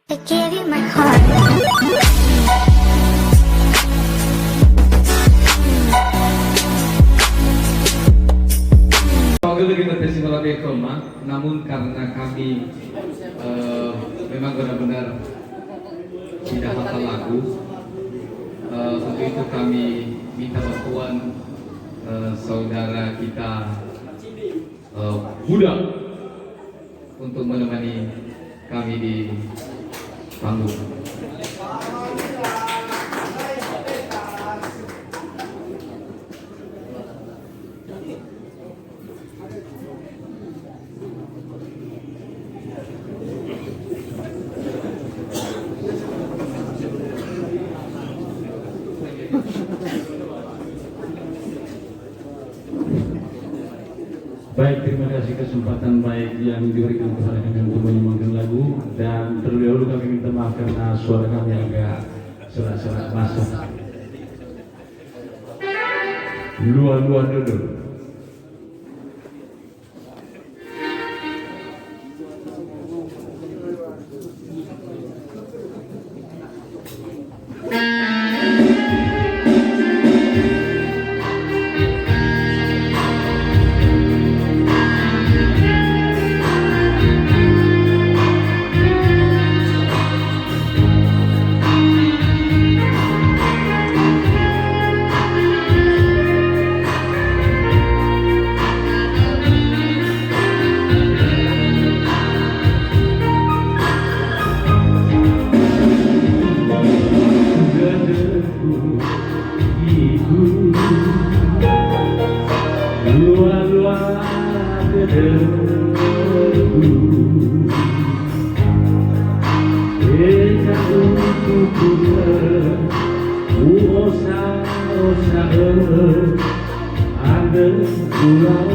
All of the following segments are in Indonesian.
I gave you my heart. Kita festival Koma, namun karena kami memang benar-benar tidak hafal lagu, untuk itu kami minta bantuan saudara kita Buddha untuk menemani kami di panggung. Baik, terima kasih kesempatan baik yang diberikan kepada kami untuk menyimakkan lagu. Dan terlebih dahulu kami minta maaf karena suara kami agak serak-serak masuk. Luar-luar dulu. Luar-luar debu, dekat untuk usaha ada pulau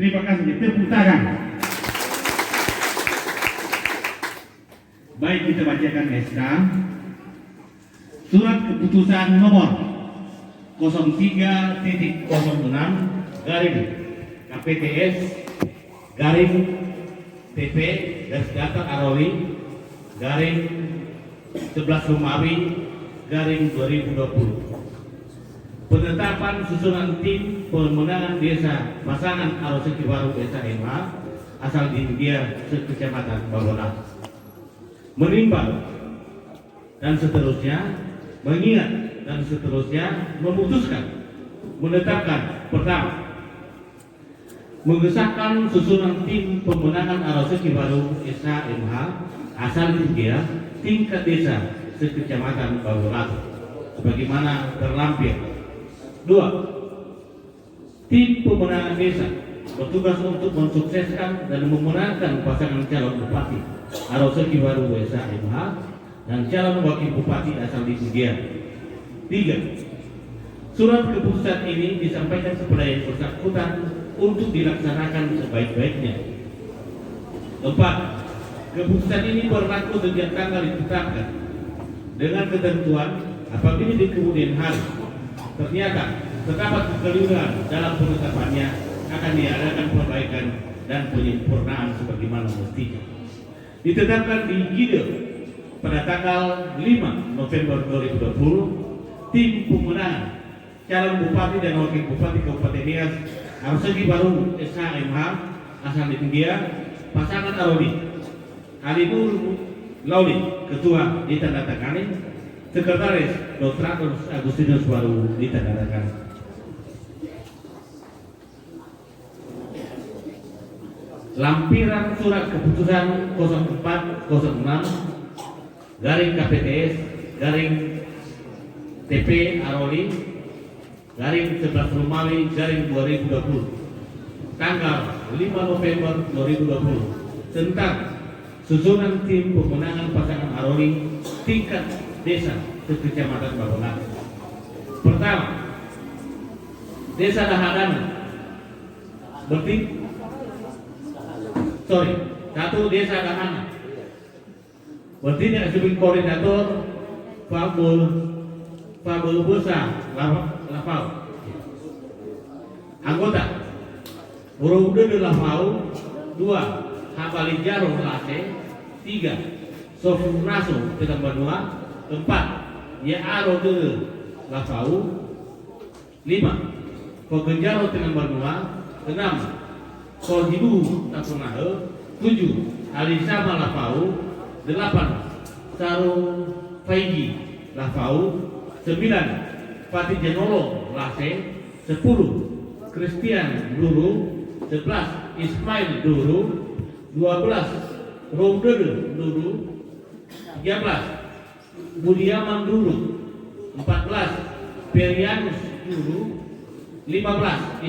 Terima kasih, tepuk tangan. Baik, kita bacakan SK. Surat keputusan nomor 03.06 garing KPTS garing TP garis datar Arawi garing 11 Romawi garing 2020. Penetapan susunan tim pemenangan desa pasangan Aroseki Baru Desa MH asal di India sekecamatan Babonas. Menimbang dan seterusnya, mengingat dan seterusnya, memutuskan menetapkan pertama, mengesahkan susunan tim pemenangan Aroseki Baru Desa MH asal di India tingkat desa sekecamatan Babonas sebagaimana terlampir. 2. Tim pemenangan desa bertugas untuk mensukseskan dan memenangkan pasangan calon bupati Aroseki Baru Desa MH dan calon wakil bupati asal di India. 3. Surat keputusan ini disampaikan kepada yang bersangkutan untuk dilaksanakan sebaik-baiknya. 4. Keputusan ini berlaku sejak tanggal ditetapkan dengan ketentuan apabila di kemudian hari ternyata terdapat kekeliruan dalam penetapannya akan diadakan perbaikan dan penyempurnaan sebagaimana mestinya. Ditetapkan di Gide pada tanggal 5 November 2020 tim pemenangan calon bupati dan wakil bupati Kabupaten Nias Aroseki Baru Desa MH asal di India pasangan Arodi Alibur Lauli ketua ditandatangani, Sekretaris Dr. Agustinus Baru ditandatangani. Lampiran surat keputusan 0406 garing KPTS garing TP Aroli garing 11 Romawi garing 2020 tanggal 5 November 2020 tentang susunan tim pemenangan pasangan Aroli tingkat desa sekecamatan Babonas. Pertama, Desa Dahadana. Satu Desa Dahana. Bertindak sebagai koordinator Fabel Busa Lafau. Anggota Urude Lafau. 2. Habalijaro Lase. 3. Sofnaso Petambanua. 4. Yaaro de Lafau. 5. Kogenjaro Petambanua. 6. Kolhibu Tapunahe. 7. Alisama Lafau. 8. Saru Faigi Lafau. 9. Fatih Janolo Lase. 10. Christian Duru. 11. Ismail Duru. 12. Romdede Duru. 13. Budiaman Duru. 14. Perianus Duru. 15.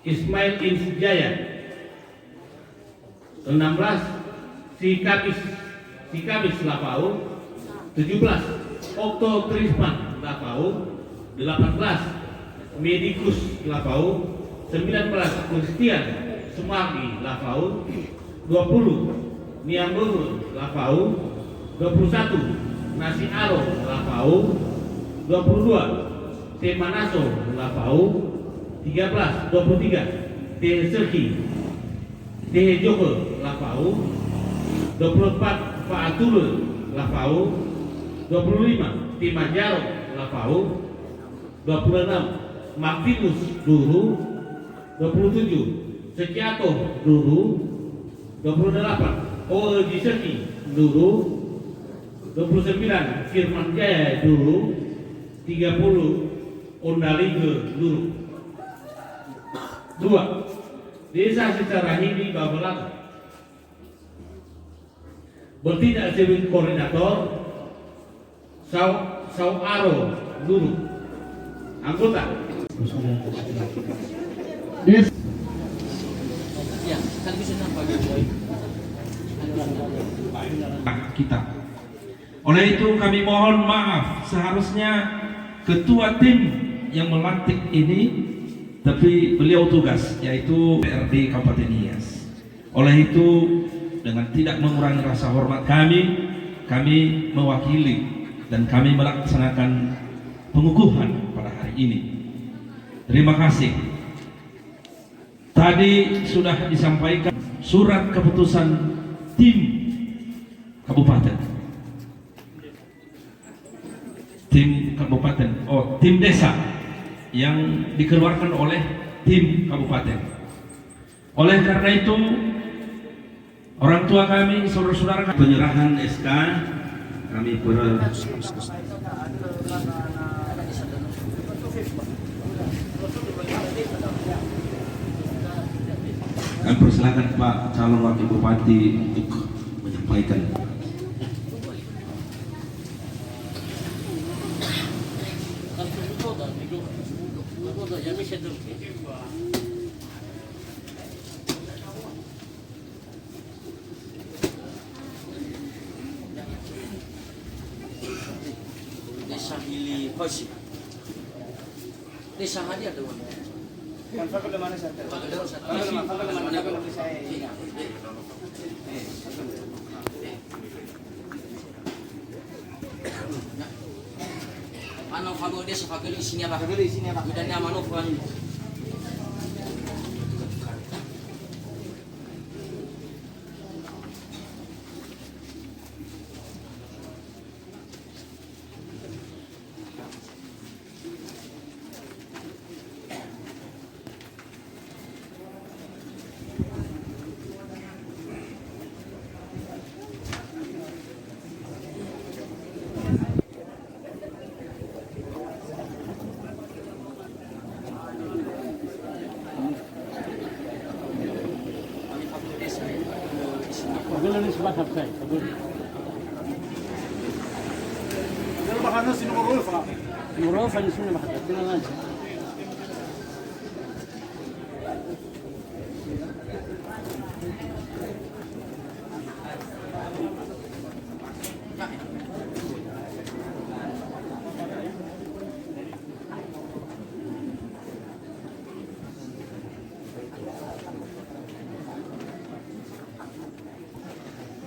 Ismail Insjaya. 16. Sikabis Lafau. 17. Okto Trisman Lafau. 18. Medikus Lafau. 19. Christian Sumardi Lafau. 20. Niambur Lafau. 21. Nasi Aro Lafau. 22. Temanaso Lafau. 23. Dehe Serki Dehe Joko Lafau. 24. Faatule Lafau. 25. Timajaro Lafau. 26. Martinus Duru. 27. Sekiato Duru. 28. Oji Serki Duru. 29. Firman Jaya Duru. 30. Ondalige Duru. 2. Desa secara Hindi Babelan bertindak sebagai koordinator Sauaro Duru. Anggota Desa kita. Oleh itu kami mohon maaf, seharusnya ketua tim yang melantik ini tapi beliau tugas, yaitu PRD Kabupaten Nias. Oleh itu, dengan tidak mengurangi rasa hormat kami mewakili dan kami melaksanakan pengukuhan pada hari ini. Terima kasih. Tadi sudah disampaikan surat keputusan tim kabupaten, tim desa yang dikeluarkan oleh tim kabupaten. Oleh karena itu, orang tua kami, saudara-saudara kami, penyerahan SK kami kami persilakan Pak calon wakil bupati untuk menyampaikan. Desa Hili Hosi. Desa Hadi ada mana? Yang fakir mana satu? Fakir mana saya? Ano kamu desa fakir di sini apa? Fakir di sini apa? Udah nama no puan.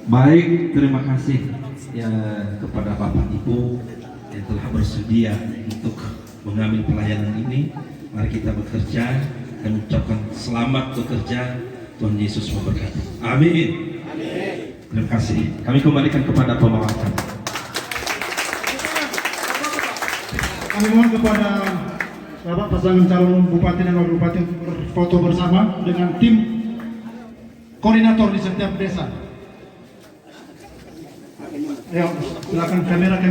Baik, terima kasih ya kepada Bapak Ibu yang telah bersedia untuk mengambil pelayanan ini. Mari kita bekerja dan ucapkan selamat bekerja. Tuhan Yesus memberkati. Amin. Terima kasih. Kami kembalikan kepada pembawakan. Kami mohon kepada Bapak pasangan calon bupati dan wakil bupati untuk berfoto bersama dengan tim koordinator di setiap desa. Ayo, silakan kamera.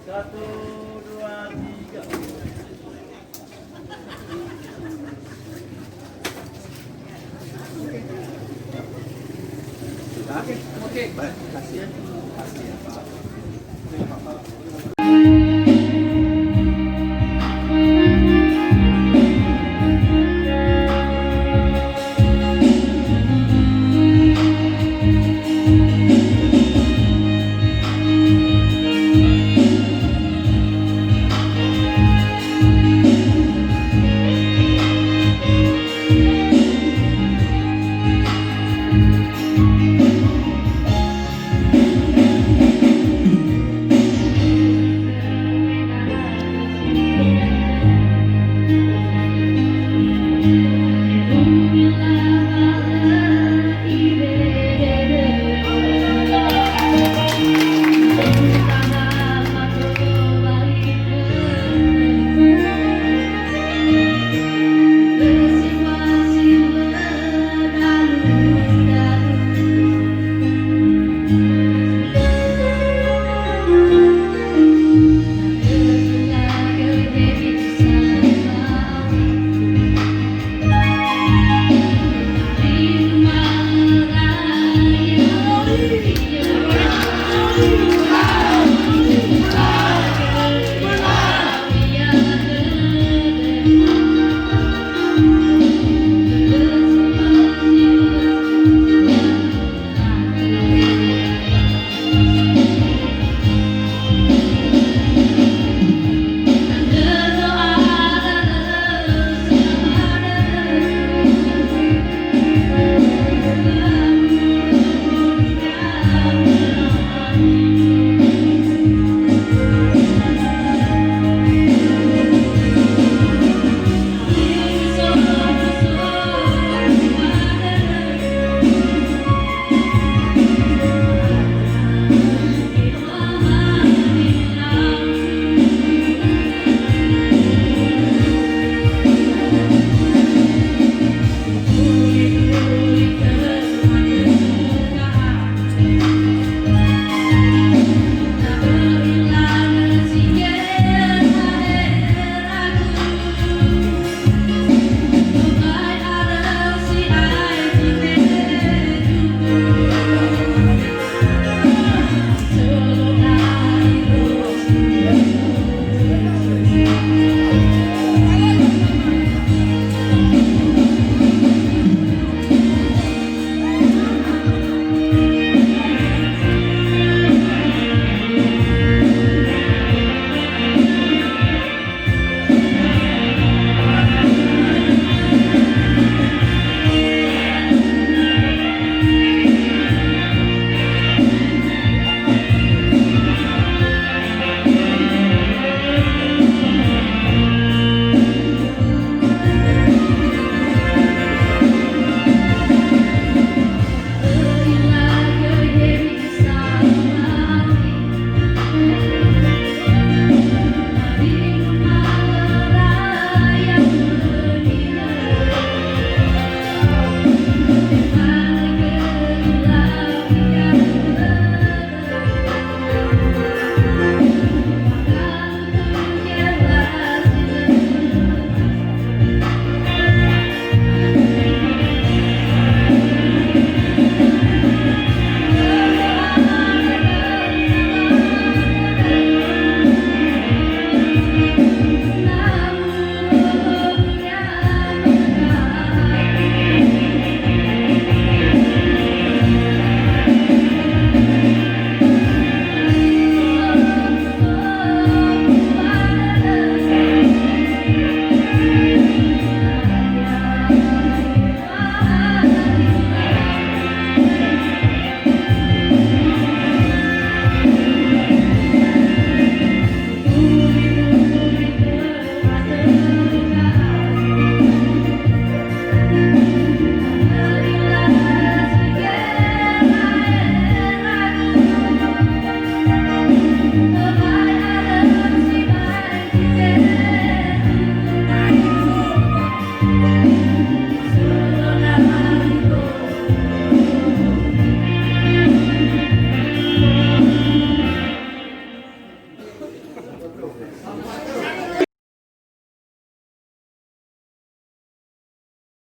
Satu, dua, tiga. Oke. Baik, kasih ya.